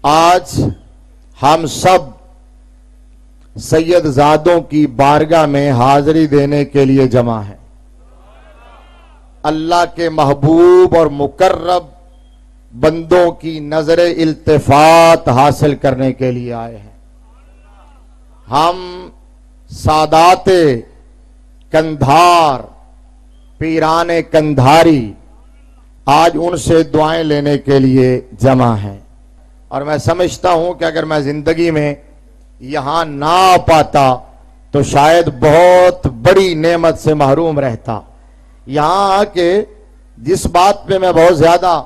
آج ہم سب سید زادوں کی بارگاہ میں حاضری دینے کے لیے جمع ہیں. اللہ کے محبوب اور مقرب بندوں کی نظر التفات حاصل کرنے کے لیے آئے ہیں. ہم سادات کندھار پیران کندھاری آج ان سے دعائیں لینے کے لیے جمع ہیں. اور میں سمجھتا ہوں کہ اگر میں زندگی میں یہاں نہ آ پاتا تو شاید بہت بڑی نعمت سے محروم رہتا. یہاں آ کے جس بات پہ میں بہت زیادہ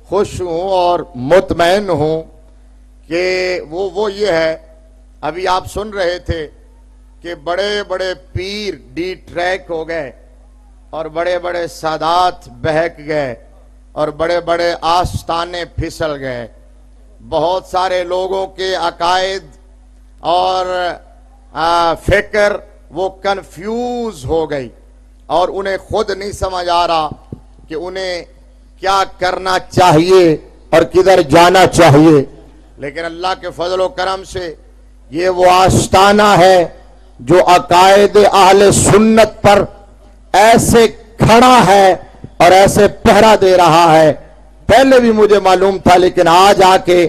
خوش ہوں اور مطمئن ہوں کہ وہ یہ ہے، ابھی آپ سن رہے تھے کہ بڑے بڑے پیر ڈی ٹریک ہو گئے اور بڑے بڑے سادات بہک گئے اور بڑے بڑے آستانے پھسل گئے. بہت سارے لوگوں کے عقائد اور فکر وہ کنفیوز ہو گئی اور انہیں خود نہیں سمجھ آ رہا کہ انہیں کیا کرنا چاہیے اور کدھر جانا چاہیے. لیکن اللہ کے فضل و کرم سے یہ وہ آستانہ ہے جو عقائد اہل سنت پر ایسے کھڑا ہے اور ایسے پہرا دے رہا ہے. پہلے بھی مجھے معلوم تھا لیکن آج آ کے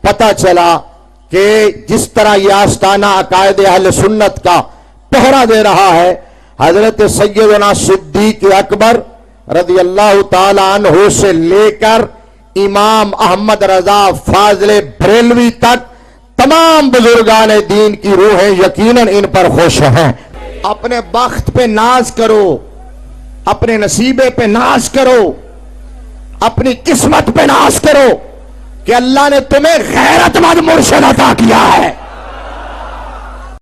پتا چلا کہ جس طرح یہ آستانہ عقائد اہل سنت کا پہرا دے رہا ہے، حضرت سیدنا صدیق اکبر رضی اللہ تعالی عنہ سے لے کر امام احمد رضا فاضل بریلوی تک تمام بزرگان دین کی روحیں یقیناً ان پر خوش ہیں. اپنے بخت پہ ناز کرو، اپنے نصیبے پہ ناز کرو، اپنی قسمت پہ ناز کرو کہ اللہ نے تمہیں غیرت مند مرشد عطا کیا ہے.